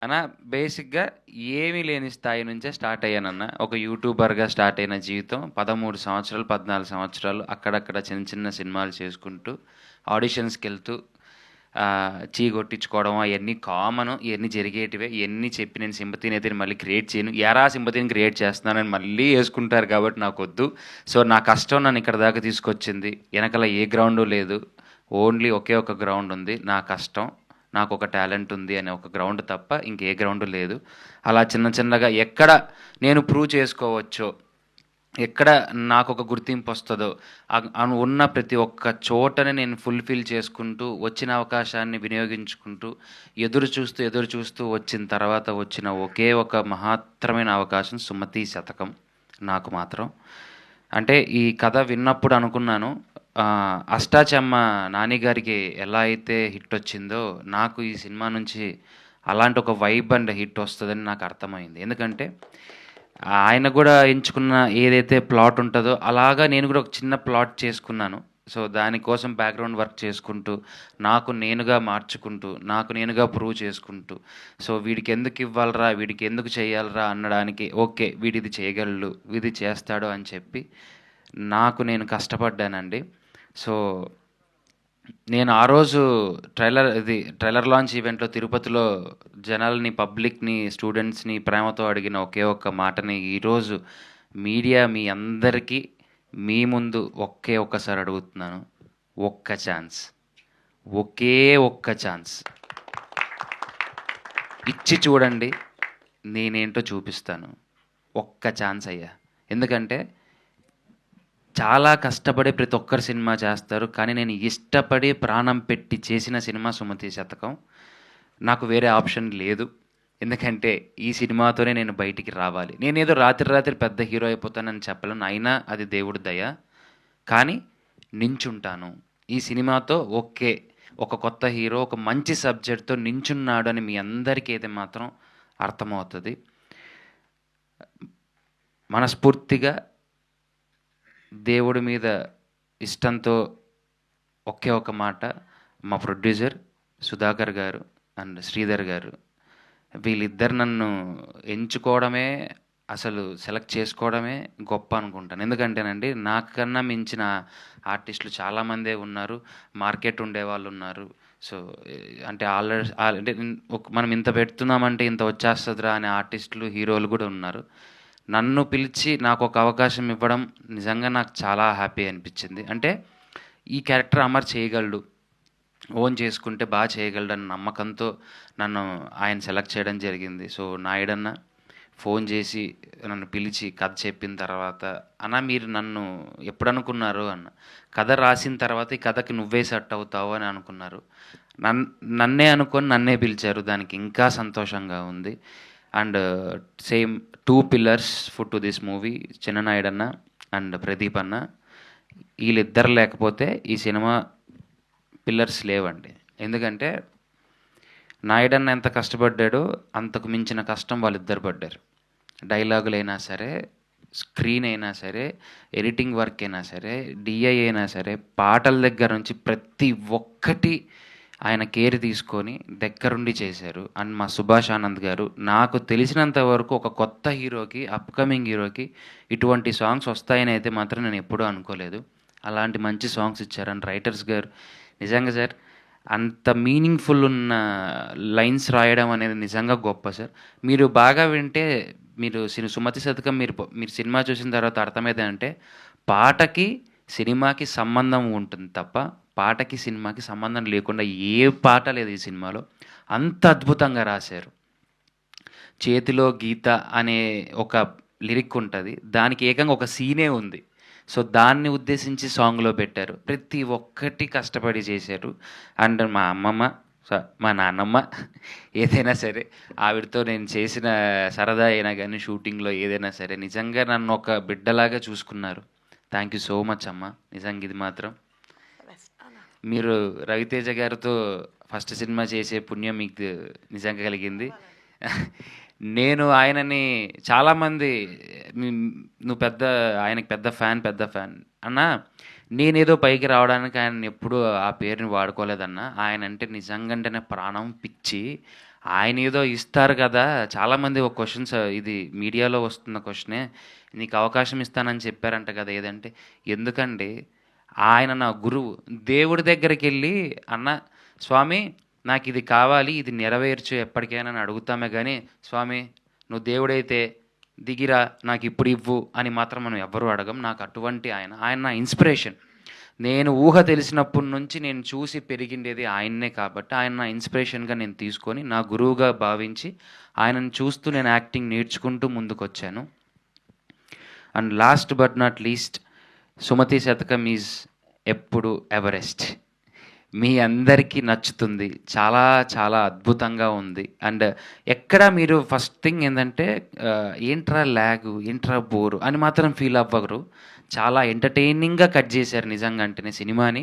అన్న బేసిక్‌గా ఏమీ లేని స్థాయి నుంచే స్టార్ట్ అయ్యానన్న. ఒక యూట్యూబర్‌గా స్టార్ట్ అయిన జీవితం 13 సంవత్సరాలు, 14 సంవత్సరాలు అక్కడక్కడ చిన్న చిన్న సినిమాలు చేసుకుంటూ, ఆడిషన్స్‌కెళ్తూ చీ కొట్టించుకోవడం అయన్నీ కామను. ఇయన్నీ జరిగేటివే. ఇయన్నీ చెప్పి నేను సింపతీనయితే మళ్ళీ క్రియేట్ చేయను. ఎరా సింపతీని క్రియేట్ చేస్తున్నానని మళ్ళీ యేసుకుంటారు కాబట్టి నాకొద్దు. సో, నా కష్టం నన్ను ఇక్కడి దాకా తీసుకొచ్చింది. ఎనకాల ఏ గ్రౌండు లేదు. ఓన్లీ ఒకే ఒక గ్రౌండ్ ఉంది. నా కష్టం. నాకొక టాలెంట్ ఉంది అనే ఒక గ్రౌండ్ తప్ప ఇంకే గ్రౌండ్ లేదు. అలా చిన్న చిన్నగా ఎక్కడ నేను ప్రూవ్ చేసుకోవచ్చో, ఎక్కడ నాకొక గుర్తింపు వస్తుందో ఉన్న ప్రతి ఒక్క చోటని నేను ఫుల్ఫిల్ చేసుకుంటూ వచ్చిన అవకాశాన్ని వినియోగించుకుంటూ ఎదురు చూస్తూ వచ్చిన తర్వాత వచ్చిన ఒకే ఒక మహత్తరమైన అవకాశం సుమతి శతకం నాకు మాత్రం. అంటే ఈ కథ విన్నప్పుడు అనుకున్నాను, అష్టాచెమ్మ నాని గారికి ఎలా అయితే హిట్ వచ్చిందో నాకు ఈ సినిమా నుంచి అలాంటి ఒక వైబ్ అండ్ హిట్ వస్తుందని నాకు అర్థమైంది. ఎందుకంటే ఆయన కూడా ఎంచుకున్న ఏదైతే ప్లాట్ ఉంటుందో అలాగా నేను కూడా ఒక చిన్న ప్లాట్ చేసుకున్నాను. సో దానికోసం బ్యాక్గ్రౌండ్ వర్క్ చేసుకుంటూ నాకు నేనుగా మార్చుకుంటూ నాకు నేనుగా ప్రూవ్ చేసుకుంటూ సో వీడికి ఎందుకు ఇవ్వాలరా, వీడికి ఎందుకు చేయాలరా అనడానికి ఓకే వీడిది చేయగలడు, ఇది చేస్తాడు అని చెప్పి నాకు నేను కష్టపడ్డానండి. సో నేను ఆ రోజు ట్రైలర్ లాంచ్ ఈవెంట్లో తిరుపతిలో జనాల్ని, పబ్లిక్ని, స్టూడెంట్స్ని ప్రేమతో అడిగిన ఒకే ఒక్క మాటని ఈరోజు మీడియా మీ అందరికీ మీ ముందు ఒక్కసారి అడుగుతున్నాను. ఒక్క ఛాన్స్, ఒకే ఒక్క ఛాన్స్ ఇచ్చి చూడండి, నేనేంటో చూపిస్తాను. ఒక్క ఛాన్స్ అయ్యా. ఎందుకంటే చాలా కష్టపడి ప్రతి ఒక్కరు సినిమా చేస్తారు. కానీ నేను ఇష్టపడి ప్రాణం పెట్టి చేసిన సినిమా సుమతి శతకం. నాకు వేరే ఆప్షన్ లేదు. ఎందుకంటే ఈ సినిమాతోనే నేను బయటికి రావాలి. నేనేదో రాత్రి పెద్ద హీరో అయిపోతానని చెప్పలేను. అయినా అది దేవుడి దయ. కానీ నించుంటాను. ఈ సినిమాతో ఓకే. ఒక కొత్త హీరో ఒక మంచి సబ్జెక్ట్‌తో నించున్నాడు అని మీ అందరికీ అయితే మాత్రం అర్థమవుతది. మనస్ఫూర్తిగా దేవుడి మీద ఇష్టంతో ఒకే ఒక మాట మా ప్రొడ్యూసర్ సుధాకర్ గారు అండ్ శ్రీధర్ గారు వీళ్ళిద్దరు నన్ను ఎంచుకోవడమే, అసలు సెలెక్ట్ చేసుకోవడమే గొప్ప అనుకుంటాను. ఎందుకంటేనండి నాకన్నా మించిన ఆర్టిస్టులు చాలామందే ఉన్నారు. మార్కెట్ ఉండేవాళ్ళు ఉన్నారు. సో అంటే ఆల్రెడీ అంటే మనం ఇంత పెడుతున్నామంటే ఇంత వచ్చేస్తుందిరా అనే ఆర్టిస్టులు, హీరోలు కూడా ఉన్నారు. నన్ను పిలిచి నాకు ఒక అవకాశం ఇవ్వడం నిజంగా నాకు చాలా హ్యాపీ అనిపించింది. అంటే ఈ క్యారెక్టర్ అమర్ చేయగలడు, ఓన్ చేసుకుంటే బాగా చేయగలడని నమ్మకంతో నన్ను ఆయన సెలెక్ట్ చేయడం జరిగింది. సో నాయుడన్న ఫోన్ చేసి నన్ను పిలిచి కథ చెప్పిన తర్వాత, అన్న మీరు నన్ను ఎప్పుడు అనుకున్నారు అన్న. కథ రాసిన తర్వాత ఈ కథకి నువ్వే సెట్ అవుతావు అని అనుకున్నారు. నన్నే అనుకొని నన్నే పిలిచారు. దానికి ఇంకా సంతోషంగా ఉంది. And same 2 pillars to this movie చిన్ననాయుడన్న అండ్ ప్రదీప్ అన్న. వీళ్ళిద్దరు లేకపోతే ఈ సినిమా పిల్లర్స్ లేవండి. ఎందుకంటే నాయుడన్న ఎంత కష్టపడ్డాడో అంతకు మించిన కష్టం వాళ్ళిద్దరు పడ్డారు. డైలాగులైనా సరే, స్క్రీన్ అయినా సరే, ఎడిటింగ్ వర్క్ అయినా సరే, డిఐ అయినా సరే, పాటల దగ్గర నుంచి ప్రతి ఒక్కటి ఆయన కేర్ తీసుకొని దగ్గరుండి చేశారు. అండ్ మా సుభాష్ ఆనంద్ గారు నాకు తెలిసినంత వరకు ఒక కొత్త హీరోకి, అప్కమింగ్ హీరోకి ఇటువంటి సాంగ్స్ వస్తాయని అయితే మాత్రం నేను ఎప్పుడూ అనుకోలేదు. అలాంటి మంచి సాంగ్స్ ఇచ్చారు. అండ్ రైటర్స్ గారు నిజంగా సార్ అంత మీనింగ్ఫుల్ ఉన్న లైన్స్ రాయడం అనేది నిజంగా గొప్ప సార్. మీరు బాగా వింటే మీరు సుమతి శతకం మీరు సినిమా చూసిన తర్వాత అర్థమైందంటే పాటకి సినిమాకి సంబంధం ఉంటుంది తప్ప పాటకి సినిమాకి సంబంధం లేకుండా ఏ పాట లేదు ఈ సినిమాలో. అంత అద్భుతంగా రాశారు. చేతిలో గీత అనే ఒక లిరిక్ ఉంటుంది. దానికి ఏకంగా ఒక సీనే ఉంది. సో దాన్ని ఉద్దేశించి సాంగ్లో పెట్టారు. ప్రతి ఒక్కటి కష్టపడి చేశారు. అండ్ మా అమ్మమ్మ, మా నాన్నమ్మ ఏదైనా సరే ఆవిడతో నేను చేసిన సరదా అయినా కానీ షూటింగ్లో ఏదైనా సరే నిజంగా నన్ను ఒక బిడ్డలాగా చూసుకున్నారు. థ్యాంక్ యూ సో మచ్ అమ్మ. నిజంగా ఇది మాత్రం మీరు రవితేజ గారితో ఫస్ట్ సినిమా చేసే పుణ్యం మీకు నిజంగా కలిగింది. నేను ఆయనని చాలామంది నువ్వు ఆయనకి పెద్ద ఫ్యాన్ అన్నా. నేనేదో పైకి రావడానికి ఆయన ఎప్పుడూ ఆ పేరుని వాడుకోలేదన్నా. ఆయన అంటే నిజంగానే ప్రాణం, పిచ్చి. ఆయన ఏదో ఇస్తారు కదా! చాలామంది ఒక క్వెషన్స్ ఇది మీడియాలో వస్తున్న క్వెషనే. నీకు అవకాశం ఇస్తానని చెప్పారంట కదా! ఏదంటే, ఎందుకండి ఆయన నా గురువు. దేవుడి దగ్గరికెళ్ళి అన్న స్వామి నాకిది కావాలి, ఇది నెరవేర్చు ఎప్పటికైనా అని అడుగుతామే గానీ, స్వామి నువ్వు దేవుడైతే దిగిరా నాకిప్పుడు ఇవ్వు అని మాత్రం మనం ఎవ్వరూ అడగం. నాకు అటువంటి ఆయన నా ఇన్స్పిరేషన్. నేను ఊహ తెలిసినప్పటి నుంచి నేను చూసి పెరిగిండేది ఆయన్నే కాబట్టి ఆయన నా ఇన్స్పిరేషన్గా నేను తీసుకొని నా గురువుగా భావించి ఆయనను చూస్తూ నేను యాక్టింగ్ నేర్చుకుంటూ ముందుకొచ్చాను. And last but not least, Sumathi Sathakam is ఎప్పుడు ఎవరెస్ట్. మీ అందరికీ నచ్చుతుంది. చాలా చాలా అద్భుతంగా ఉంది. అండ్ ఎక్కడ మీరు ఫస్ట్ థింగ్ ఏంటంటే ఏంట్రా ల్యాగు, ఏంట్రా బోరు అని మాత్రం ఫీల్ అవ్వరు. చాలా ఎంటర్టైనింగ్గా కట్ చేశారు నిజంగా అంటేనే సినిమాని.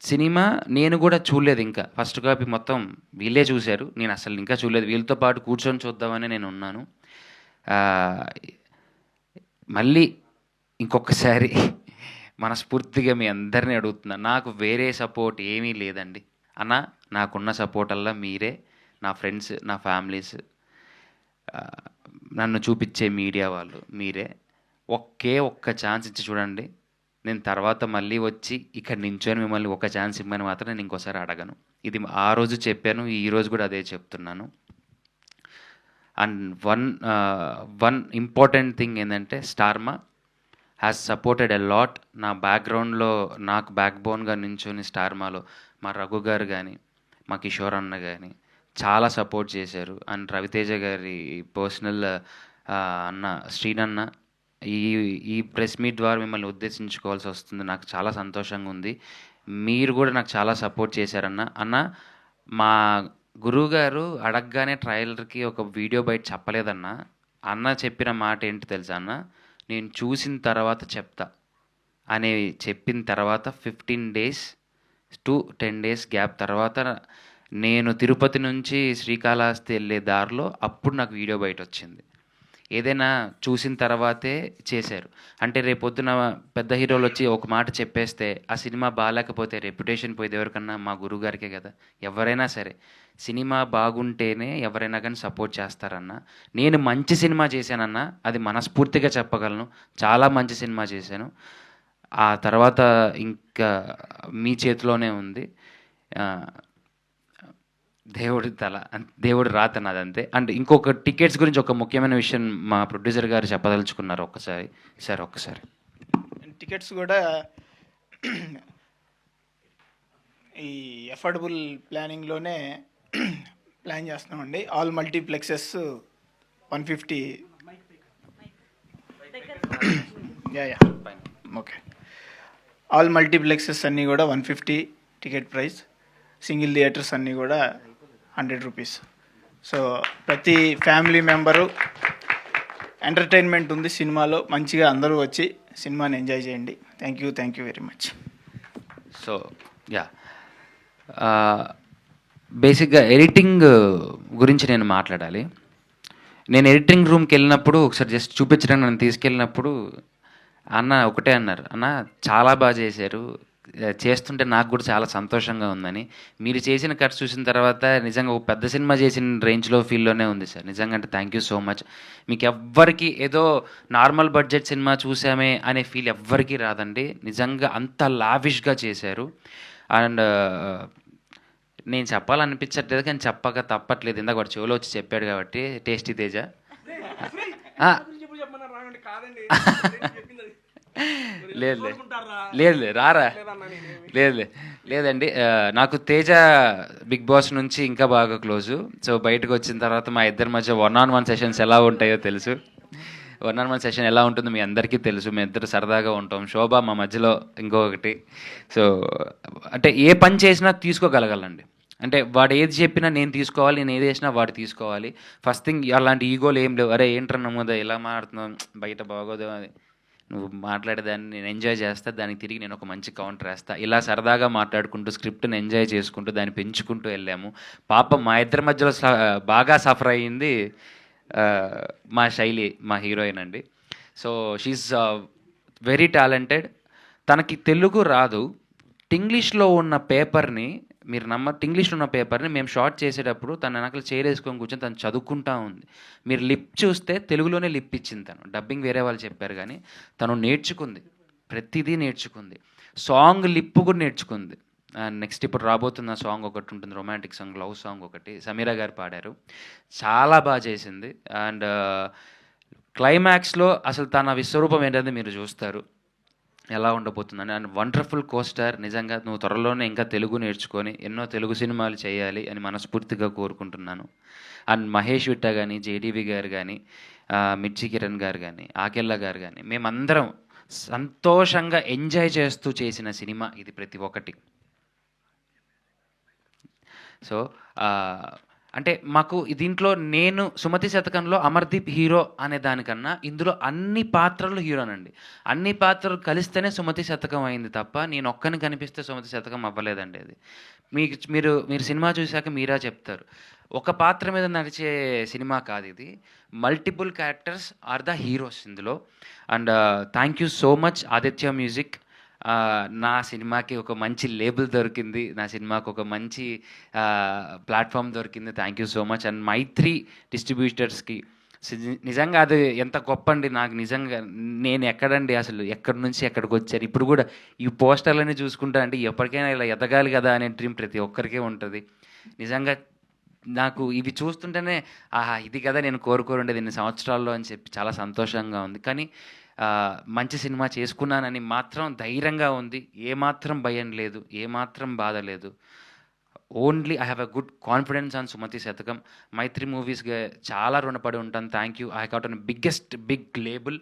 సినిమా నేను కూడా చూడలేదు ఇంకా. ఫస్ట్ కాపీ మొత్తం వీళ్ళే చూశారు. నేను అసలు ఇంకా చూడలేదు. వీళ్ళతో పాటు కూర్చొని చూద్దామని నేను ఉన్నాను. మళ్ళీ ఇంకొకసారి మనస్ఫూర్తిగా మీ అందరినీ అడుగుతున్నా, నాకు వేరే సపోర్ట్ ఏమీ లేదండి అన్న. నాకున్న సపోర్ట్ అల్లా మీరే, నా ఫ్రెండ్స్, నా ఫ్యామిలీస్, నన్ను చూపించే మీడియా వాళ్ళు మీరే. ఒక్క ఛాన్స్ ఇచ్చి చూడండి. నేను తర్వాత మళ్ళీ వచ్చి ఇక్కడ నించొని మిమ్మల్ని ఒక ఛాన్స్ ఇమ్మని మాత్రం నేను ఇంకోసారి అడగను. ఇది ఆ రోజు చెప్పాను, ఈరోజు కూడా అదే చెప్తున్నాను. అండ్ వన్ ఇంపార్టెంట్ థింగ్ ఏంటంటే, Star Maa has supported a lot. నా బ్యాక్గ్రౌండ్లో నాకు బ్యాక్ బోన్గా నించొని స్టార్మాలో మా రఘు గారు కానీ, మా కిషోర్ అన్న కానీ చాలా సపోర్ట్ చేశారు. అండ్ రవితేజ గారి పర్సనల్ అన్న శ్రీనన్న, ఈ ప్రెస్ మీట్ ద్వారా మిమ్మల్ని ఉద్దేశించుకోవాల్సి వస్తుంది. నాకు చాలా సంతోషంగా ఉంది. మీరు కూడా నాకు చాలా సపోర్ట్ చేశారన్న. అన్న మా గురువుగారు అడగగానే ట్రైలర్కి ఒక వీడియో బయట చెప్పలేదన్న. అన్న చెప్పిన మాట ఏంటి తెలుసా అన్న, నేను చూసిన తర్వాత చెప్తా అని చెప్పిన తర్వాత 15 days to 10 days గ్యాప్ తర్వాత నేను తిరుపతి నుంచి శ్రీకాళహస్తి వెళ్ళే దారిలో అప్పుడు నాకు వీడియో బయట వచ్చింది. ఏదైనా చూసిన తర్వాతే చేశారు. అంటే రేపొద్దున పెద్ద హీరోలు వచ్చి ఒక మాట చెప్పేస్తే ఆ సినిమా బాగాలేకపోతే రెప్యుటేషన్ పోయేది ఎవరికన్నా? మా గురువుగారికే కదా. ఎవరైనా సరే సినిమా బాగుంటేనే ఎవరైనా కానీ సపోర్ట్ చేస్తారన్న. నేను మంచి సినిమా చేశానన్న, అది మనస్ఫూర్తిగా చెప్పగలను. చాలా మంచి సినిమా చేశాను. ఆ తర్వాత ఇంకా మీ చేతిలోనే ఉంది. దేవుడి రాత నాదంతే. అండ్ ఇంకొక టికెట్స్ గురించి ఒక ముఖ్యమైన విషయం మా ప్రొడ్యూసర్ గారు చెప్పదలుచుకున్నారు. ఒక్కసారి టికెట్స్ కూడా ఈ అఫోర్డబుల్ ప్లానింగ్లోనే ప్లాన్ చేస్తున్నామండి. All multiplexes 150. Okay. All multiplexes అన్నీ కూడా 150 టికెట్ ప్రైస్. సింగిల్ థియేటర్స్ అన్నీ కూడా 100 రూపీస్. సో ప్రతి ఫ్యామిలీ మెంబరు ఎంటర్టైన్మెంట్ ఉంది సినిమాలో. మంచిగా అందరూ వచ్చి సినిమాని ఎంజాయ్ చేయండి. Thank you very much. So బేసిక్గా ఎడిటింగ్ గురించి నేను మాట్లాడాలి. నేను ఎడిటింగ్ రూమ్కి వెళ్ళినప్పుడు ఒకసారి జస్ట్ చూపించడానికి నన్ను తీసుకెళ్ళినప్పుడు అన్న ఒకటే అన్నారు, అన్న చాలా బాగా చేశారు, చేస్తుంటే నాకు కూడా చాలా సంతోషంగా ఉందని. మీరు చేసిన కట్స్ చూసిన తర్వాత నిజంగా ఒక పెద్ద సినిమా చేసిన రేంజ్లో ఫీల్లోనే ఉంది సార్. నిజంగా అంటే థ్యాంక్ యూ సో మచ్. మీకు ఎవ్వరికి ఏదో నార్మల్ బడ్జెట్ సినిమా చూసామే అనే ఫీల్ ఎవ్వరికీ రాదండి. నిజంగా అంత లావిష్గా చేశారు. అండ్ నేను చెప్పాలనిపించట్లేదు కానీ చెప్పక తప్పట్లేదు. ఇందాక వాడు చెవులో వచ్చి చెప్పాడు కాబట్టి, టేస్టీ తేజ లేదు రారా లేదండి. నాకు తేజ బిగ్ బాస్ నుంచి ఇంకా బాగా క్లోజు. సో బయటకు వచ్చిన తర్వాత మా ఇద్దరి మధ్య 1-on-1 సెషన్స్ ఎలా ఉంటాయో తెలుసు. 1-on-1 సెషన్ ఎలా ఉంటుందో మీ అందరికీ తెలుసు. మేము ఇద్దరు సరదాగా ఉంటాం. శోభ మా మధ్యలో ఇంకొకటి. సో అంటే ఏ పని చేసినా తీసుకోగలగాలండి. అంటే వాడు ఏది చెప్పినా నేను తీసుకోవాలి, నేను ఏది చేసినా వాడు తీసుకోవాలి. ఫస్ట్ థింగ్ అలాంటి ఈగోలు ఏం లేవు. అరే ఏంట్రా నమ్మదా ఇలా మాట్లాడుతున్నావు, బయట బాగోదు, నువ్వు మాట్లాడేదాన్ని నేను ఎంజాయ్ చేస్తా, దానికి తిరిగి నేను ఒక మంచి కౌంటర్ వేస్తా. ఇలా సరదాగా మాట్లాడుకుంటూ స్క్రిప్ట్ని ఎంజాయ్ చేసుకుంటూ దాన్ని పెంచుకుంటూ వెళ్ళాము. పాపం మా ఇద్దరి మధ్యలో బాగా సఫర్ అయ్యింది మా శైలి, మా హీరోయిన్ అండి. So she's very talented. తనకి తెలుగు రాదు. ఇంగ్లీష్లో ఉన్న పేపర్ని మీరు ఇంగ్లీష్లో ఉన్న పేపర్ని మేము షార్ట్ చేసేటప్పుడు తన వెనకాల చైర్ వేసుకొని కూర్చొని తను చదువుకుంటా ఉంది. మీరు లిప్ చూస్తే తెలుగులోనే లిప్ ఇచ్చింది తను. డబ్బింగ్ వేరే వాళ్ళు చెప్పారు కానీ తను నేర్చుకుంది, ప్రతిదీ నేర్చుకుంది. సాంగ్ లిప్ కూడా నేర్చుకుంది. అండ్ నెక్స్ట్ ఇప్పుడు రాబోతున్న సాంగ్ ఒకటి ఉంటుంది, రొమాంటిక్ సాంగ్, లవ్ సాంగ్ ఒకటి సమీరా గారు పాడారు, చాలా బాగా చేసింది. అండ్ క్లైమాక్స్లో అసలు తన విశ్వరూపం ఏంటంటే మీరు చూస్తారు ఎలా ఉండబోతుందని. అండ్ వండర్ఫుల్ కోస్టార్, నిజంగా నువ్వు త్వరలోనే ఇంకా తెలుగు నేర్చుకొని ఎన్నో తెలుగు సినిమాలు చేయాలి అని మనస్ఫూర్తిగా కోరుకుంటున్నాను. అండ్ మహేష్ విట్ట కానీ, జేడీవి గారు కానీ, మిర్చి కిరణ్ గారు కానీ, ఆకెళ్ళ గారు కానీ, మేమందరం సంతోషంగా ఎంజాయ్ చేస్తూ చేసిన సినిమా ఇది ప్రతి ఒక్కటి. సో అంటే మాకు దీంట్లో నేను సుమతి శతకంలో అమర్దీప్ హీరో అనే దానికన్నా ఇందులో అన్ని పాత్రలు హీరోనండి. అన్ని పాత్రలు కలిస్తేనే సుమతి శతకం అయింది తప్ప నేను ఒక్కని కనిపిస్తే సుమతి శతకం అవ్వలేదండి. అది మీరు సినిమా చూశాక మీరా చెప్తారు. ఒక పాత్ర మీద నడిచే సినిమా కాదు ఇది, multiple characters are the heroes ఇందులో. And thank you so much Aditya music. నా సినిమాకి ఒక మంచి లేబుల్ దొరికింది, నా సినిమాకి ఒక మంచి ప్లాట్ఫామ్ దొరికింది. Thank you so much. And Mythri డిస్ట్రిబ్యూటర్స్కి నిజంగా అది ఎంత గొప్ప అండి. నాకు నిజంగా నేను ఎక్కడండి అసలు ఎక్కడి నుంచి ఎక్కడికి వచ్చారు. ఇప్పుడు కూడా ఈ పోస్టర్లన్నీ చూసుకుంటా అంటే ఎప్పటికైనా ఇలా ఎదగాలి కదా అనే డ్రీమ్ ప్రతి ఒక్కరికే ఉంటుంది. నిజంగా నాకు ఇవి చూస్తుంటేనే ఆహా ఇది కదా నేను కోరుకోరుండేది ఇన్ని సంవత్సరాల్లో అని చెప్పి చాలా సంతోషంగా ఉంది. కానీ మంచి సినిమా చేసుకున్నానని మాత్రం ధైర్యంగా ఉంది, ఏమాత్రం భయం లేదు, ఏమాత్రం బాధ లేదు. Only I have a good confidence on Sumathi Shatakam. Mythri మూవీస్గా చాలా రుణపడి ఉంటాను. Thank you. I got a big label.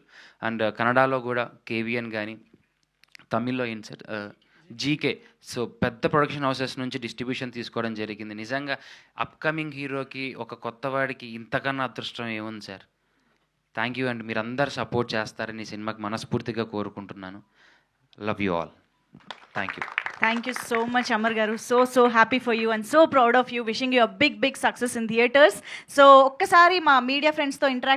And కన్నడలో కూడా కేవిఎన్ కానీ, తమిళ్లో ఇన్సెట్ జీకే, సో పెద్ద ప్రొడక్షన్ హౌసెస్ నుంచి డిస్ట్రిబ్యూషన్ తీసుకోవడం జరిగింది. నిజంగా అప్కమింగ్ హీరోకి, ఒక కొత్తవాడికి ఇంతకన్నా అదృష్టం ఏముంది సార్. థ్యాంక్ యూ అండి. మీరందరూ సపోర్ట్ చేస్తారని ఈ సినిమాకి మనస్ఫూర్తిగా కోరుకుంటున్నాను. Love you all. Thank you. Thank you so much, Amar Garu. So happy for you and so proud of you. Wishing you a big success in theatres. So, ఒక్కసారి మా media ఫ్రెండ్స్తో ఇంటరాక్ట్